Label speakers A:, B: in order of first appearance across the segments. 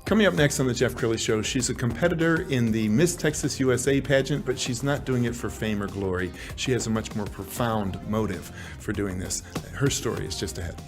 A: Coming up next on the Jeff Crilley Show, she's a competitor in the Miss Texas USA pageant, but she's not doing it for fame or glory. She has a much more profound motive for doing this. Her story is just ahead.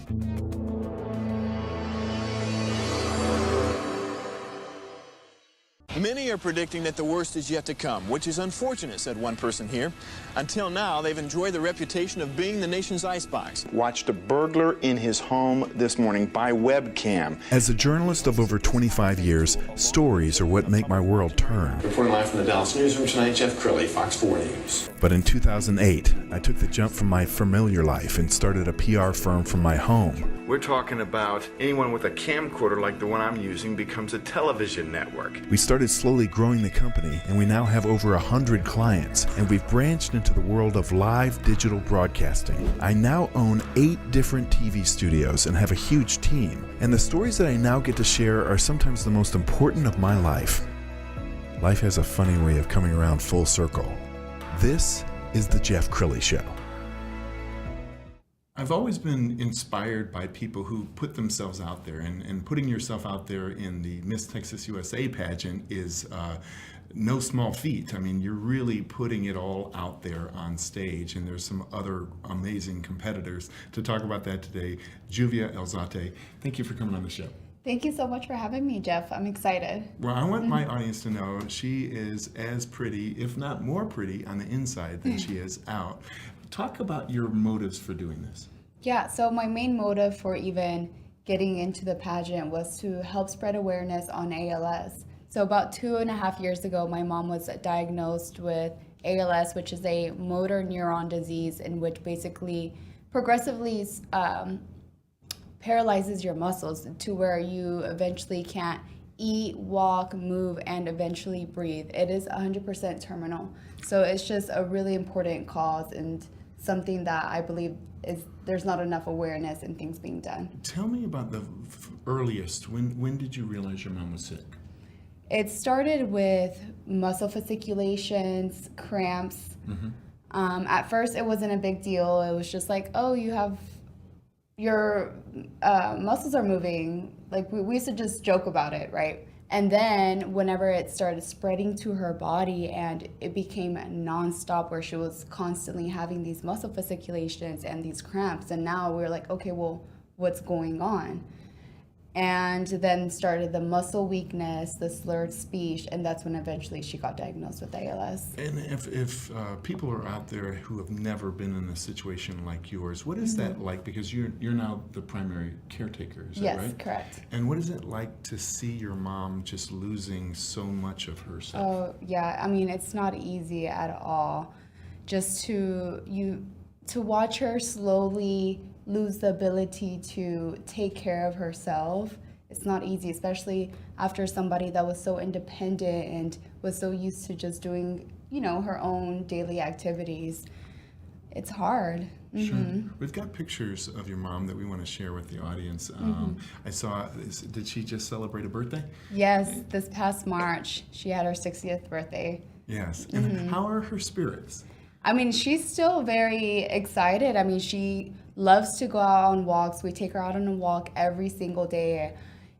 B: Many are predicting that the worst is yet to come, which is unfortunate, said one person here. Until now, they've enjoyed the reputation of being the nation's icebox.
C: Watched a burglar in his home this morning by webcam.
D: As a journalist of over 25 years, stories are what make my world turn.
E: Reporting live from the Dallas newsroom tonight, Jeff Crilley, Fox 4 News.
D: But in 2008, I took the jump from my familiar life and started a PR firm from my home.
F: We're talking about anyone with a camcorder like the one I'm using becomes a television network.
D: We started slowly growing the company, and we now have over 100 clients, and we've branched into the world of live digital broadcasting. I now own 8 different TV studios and have a huge team, and the stories that I now get to share are sometimes the most important of my life. Life has a funny way of coming around full circle. This is the Jeff Crilley Show.
A: I've always been inspired by people who put themselves out there, and putting yourself out there in the Miss Texas USA pageant is no small feat. I mean, you're really putting it all out there on stage, and there's some other amazing competitors. To talk about that today, Lluvia Alzate, thank you for coming on the show.
G: Thank you so much for having me, Jeff. I'm excited.
A: Well, I want my audience to know she is as pretty, if not more pretty, on the inside than she is out. Talk about your motives for doing this.
G: Yeah, so my main motive for even getting into the pageant was to help spread awareness on ALS. So about 2.5 years ago, my mom was diagnosed with ALS, which is a motor neuron disease in which basically progressively paralyzes your muscles to where you eventually can't eat, walk, move, and eventually breathe. It is 100% terminal. So it's just a really important cause and something that I believe is there's not enough awareness and things being done.
A: Tell me about the earliest. When did you realize your mom was sick?
G: It started with muscle fasciculations, cramps. Mm-hmm. At first, it wasn't a big deal. It was just like, oh, you have your muscles are moving. Like we used to just joke about it, right? And then whenever it started spreading to her body and it became nonstop where she was constantly having these muscle fasciculations and these cramps. And now we're like, okay, well, what's going on? And then started the muscle weakness, the slurred speech, and that's when eventually she got diagnosed with ALS.
A: And if people are out there who have never been in a situation like yours, what is that like? Because you're now the primary caretaker, is that right?
G: Yes, correct.
A: And what is it like to see your mom just losing so much of herself?
G: Oh, yeah. I mean, it's not easy at all. Just to watch her slowly lose the ability to take care of herself. It's not easy, especially after somebody that was so independent and was so used to just doing, her own daily activities. It's hard. Mm-hmm.
A: Sure. We've got pictures of your mom that we want to share with the audience. I saw, did she just celebrate a birthday?
G: Yes, this past March, she had her 60th birthday.
A: Yes. And how are her spirits?
G: I mean, she's still very excited. I mean, she loves to go out on walks. We take her out on a walk every single day,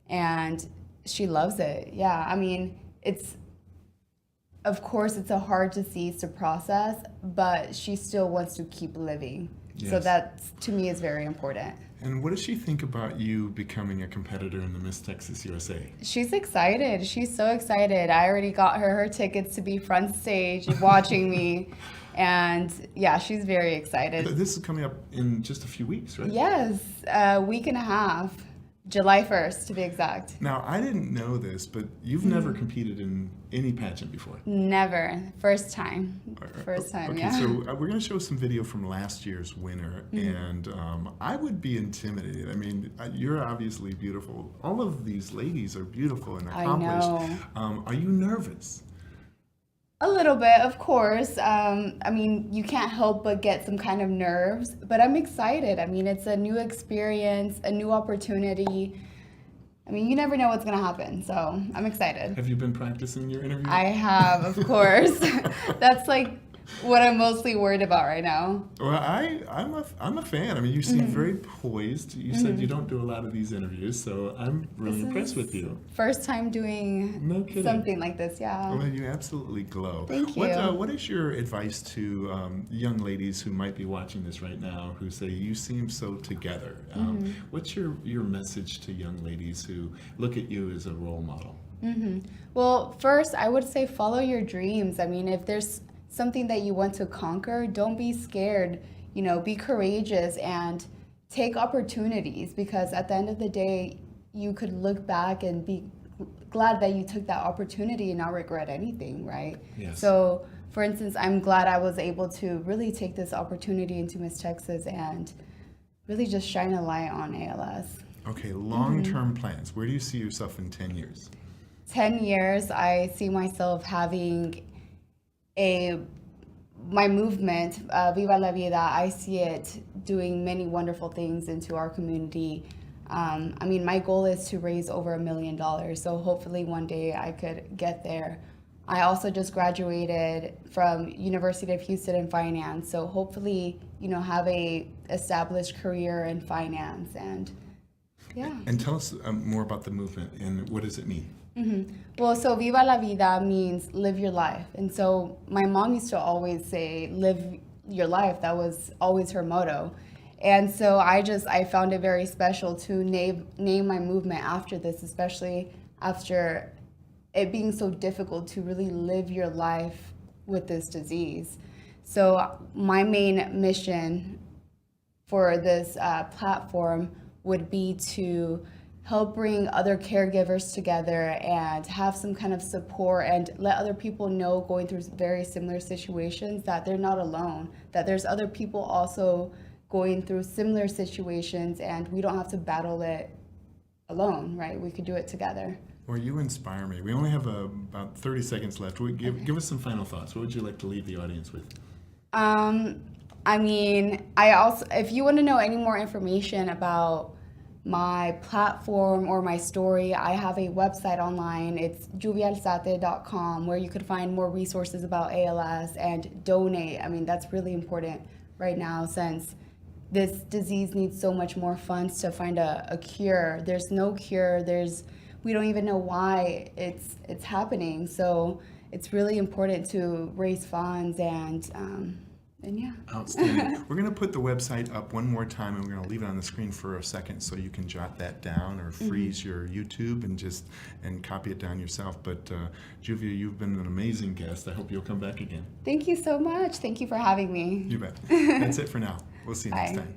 G: and she loves it. Yeah, I mean, of course, it's a hard disease to process, but she still wants to keep living. Yes. So that, to me, is very important.
A: And what does she think about you becoming a competitor in the Miss Texas USA?
G: She's excited. She's so excited. I already got her tickets to be front stage watching me. And yeah, she's very excited.
A: This is coming up in just a few weeks, right?
G: Yes, a week and a half. July 1st, to be exact.
A: Now, I didn't know this, but you've never competed in any pageant before.
G: Never. First time. First time,
A: okay,
G: yeah.
A: So we're going to show some video from last year's winner, and I would be intimidated. I mean, you're obviously beautiful. All of these ladies are beautiful and accomplished.
G: I know.
A: Are you nervous?
G: A little bit, of course. I mean, you can't help but get some kind of nerves, but I'm excited. I mean, it's a new experience, a new opportunity. I mean, you never know what's going to happen, so I'm excited.
A: Have you been practicing your interview?
G: I have, of course. That's like what I'm mostly worried about right now.
A: Well, I'm a fan. I mean, you seem very poised. You said you don't do a lot of these interviews, so I'm really impressed with you.
G: First time doing
A: No kidding.
G: something like this, yeah.
A: Well, you absolutely glow.
G: Thank you.
A: What is your advice to young ladies who might be watching this right now who say, you seem so together? What's your message to young ladies who look at you as a role model?
G: Well, first, I would say follow your dreams. I mean, if there's something that you want to conquer, don't be scared. You know, be courageous and take opportunities, because at the end of the day, you could look back and be glad that you took that opportunity and not regret anything, right?
A: Yes.
G: So, for instance, I'm glad I was able to really take this opportunity into Miss Texas and really just shine a light on ALS.
A: Okay, long-term plans. Where do you see yourself in 10 years?
G: 10 years, I see myself having my movement, Viva la Vida. I see it doing many wonderful things into our community. I mean, my goal is to raise over $1 million, so hopefully one day I could get there. I also just graduated from University of Houston in finance, so hopefully, you know, have a established career in finance, and yeah.
A: And tell us more about the movement and what does it mean?
G: Well, so Viva la Vida means live your life. And so my mom used to always say, live your life. That was always her motto. And so I found it very special to name my movement after this, especially after it being so difficult to really live your life with this disease. So my main mission for this platform would be to help bring other caregivers together and have some kind of support and let other people know going through very similar situations that they're not alone, that there's other people also going through similar situations and we don't have to battle it alone, right? We could do it together.
A: Well, you inspire me. We only have about 30 seconds left. Give us some final thoughts. What would you like to leave the audience with?
G: I mean, if you want to know any more information about my platform or my story, I have a website online. It's lluviaalzate.com, where you could find more resources about ALS and donate. I mean, that's really important right now since this disease needs so much more funds to find a cure. There's no cure. We don't even know why it's happening. So it's really important to raise funds and yeah.
A: Outstanding. We're going to put the website up one more time, and we're going to leave it on the screen for a second so you can jot that down or freeze your YouTube and copy it down yourself. But Lluvia, you've been an amazing guest. I hope you'll come back again.
G: Thank you so much. Thank you for having me.
A: You bet. That's it for now. We'll see you next
G: Bye.
A: time.